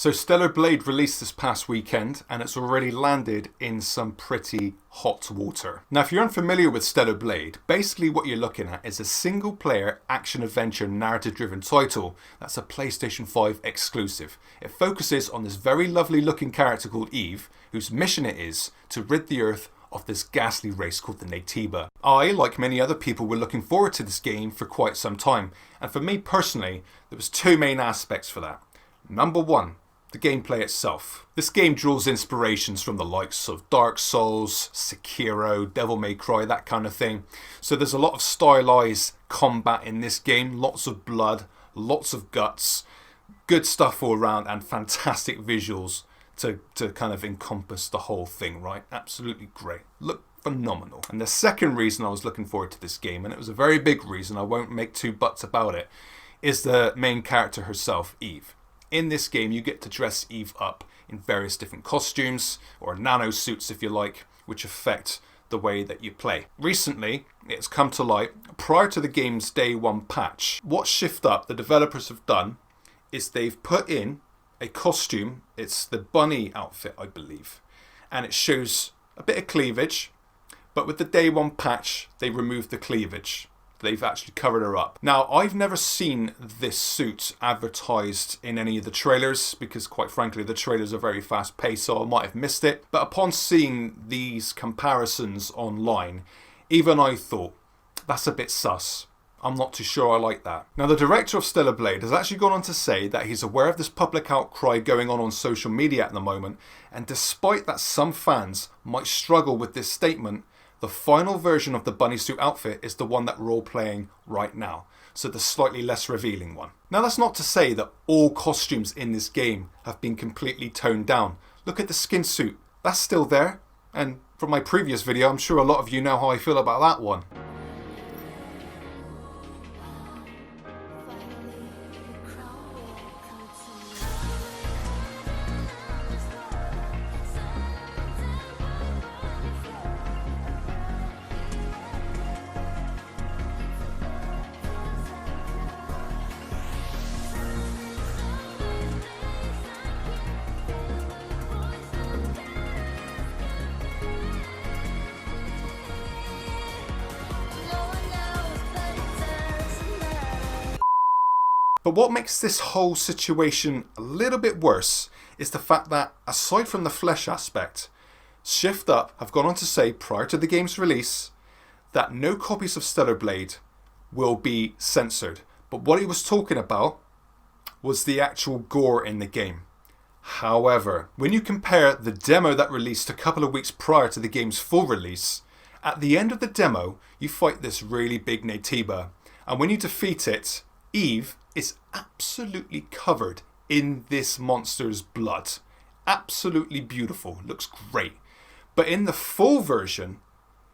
So Stellar Blade released this past weekend and it's already landed in some pretty hot water. Now if you're unfamiliar with Stellar Blade, basically what you're looking at is a single player action-adventure narrative driven title that's a PlayStation 5 exclusive. It focuses on this very lovely looking character called Eve, whose mission it is to rid the earth of this ghastly race called the Naytiba. I, like many other people, were looking forward to this game for quite some time, and for me personally, there was two main aspects for that. Number one, the gameplay itself. This game draws inspirations from the likes of Dark Souls, Sekiro, Devil May Cry, that kind of thing. So there's a lot of stylized combat in this game, lots of blood, lots of guts, good stuff all around, and fantastic visuals to kind of encompass the whole thing, right? Absolutely great. Look phenomenal. And the second reason I was looking forward to this game, and it was a very big reason, I won't make two buts about it, is the main character herself, Eve. In this game, you get to dress Eve up in various different costumes, or nano suits if you like, which affect the way that you play. Recently, it's come to light, prior to the game's day one patch, what Shift Up, the developers, have done is they've put in a costume. It's the bunny outfit, I believe, and it shows a bit of cleavage, but with the day one patch, they removed the cleavage. They've actually covered her up. Now, I've never seen this suit advertised in any of the trailers because, quite frankly, the trailers are very fast paced, so I might have missed it. But upon seeing these comparisons online, even I thought, that's a bit sus. I'm not too sure I like that. Now, the director of Stellar Blade has actually gone on to say that he's aware of this public outcry going on social media at the moment, and despite that some fans might struggle with this statement, the final version of the bunny suit outfit is the one that we're all playing right now, so the slightly less revealing one. Now that's not to say that all costumes in this game have been completely toned down. Look at the skin suit, that's still there, and from my previous video I'm sure a lot of you know how I feel about that one. But what makes this whole situation a little bit worse is the fact that, aside from the flesh aspect, Shift Up have gone on to say prior to the game's release that no copies of Stellar Blade will be censored. But what he was talking about was the actual gore in the game. However, when you compare the demo that released a couple of weeks prior to the game's full release, at the end of the demo, you fight this really big Naytiba, and when you defeat it, Eve is absolutely covered in this monster's blood. Absolutely beautiful, looks great. But in the full version,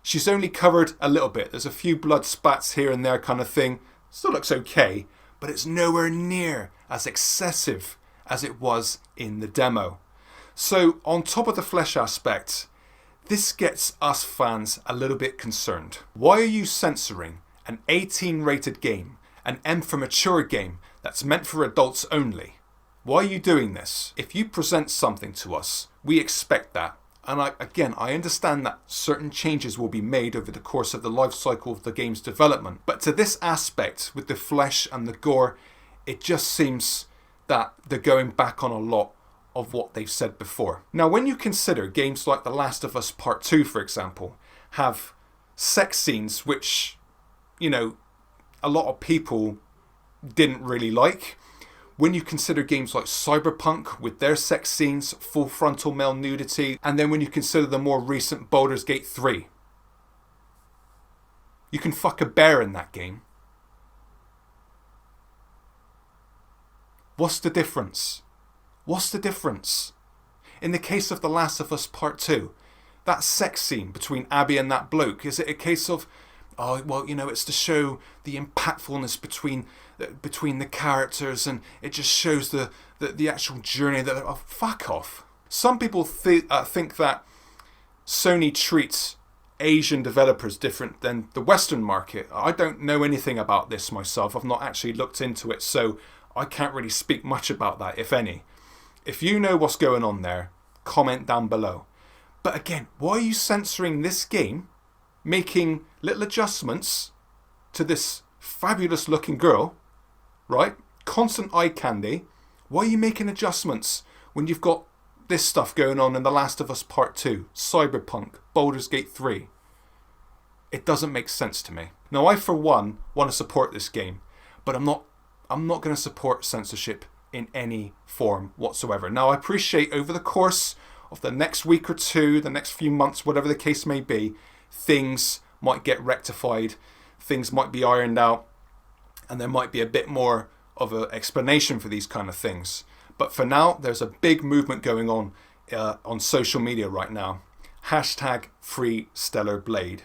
she's only covered a little bit. There's a few blood spats here and there kind of thing. Still looks okay, but it's nowhere near as excessive as it was in the demo. So on top of the flesh aspect, this gets us fans a little bit concerned. Why are you censoring an 18 rated game, an M for mature game that's meant for adults only? Why are you doing this? If you present something to us, we expect that. And I understand that certain changes will be made over the course of the life cycle of the game's development. But to this aspect, with the flesh and the gore, it just seems that they're going back on a lot of what they've said before. Now, when you consider games like The Last of Us Part 2, for example, have sex scenes which, a lot of people didn't really like. When you consider games like Cyberpunk with their sex scenes, full frontal male nudity, and then when you consider the more recent Baldur's Gate 3, you can fuck a bear in that game. What's the difference? What's the difference? In the case of The Last of Us Part 2, that sex scene between Abby and that bloke, is it a case of, oh, well, it's to show the impactfulness between the characters, and it just shows the actual journey that, oh, fuck off. Some people think that Sony treats Asian developers different than the Western market. I don't know anything about this myself. I've not actually looked into it, so I can't really speak much about that, if any. If you know what's going on there, comment down below. But again, why are you censoring this game, making little adjustments to this fabulous looking girl, right? Constant eye candy. Why are you making adjustments when you've got this stuff going on in The Last of Us Part 2, Cyberpunk, Baldur's Gate 3? It doesn't make sense to me. Now, I for one want to support this game, but I'm not going to support censorship in any form whatsoever. Now, I appreciate over the course of the next week or two, the next few months, whatever the case may be, things might get rectified, things might be ironed out, and there might be a bit more of an explanation for these kind of things. But for now, there's a big movement going on social media right now. Hashtag freestellarblade.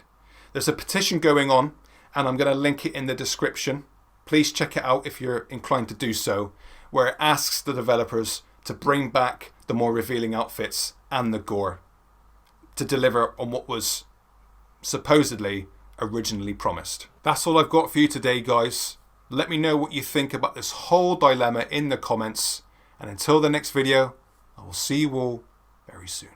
There's a petition going on, and I'm going to link it in the description. Please check it out if you're inclined to do so, where it asks the developers to bring back the more revealing outfits and the gore to deliver on what was supposedly originally promised. That's all I've got for you today, guys. Let me know what you think about this whole dilemma in the comments. And until the next video, I will see you all very soon.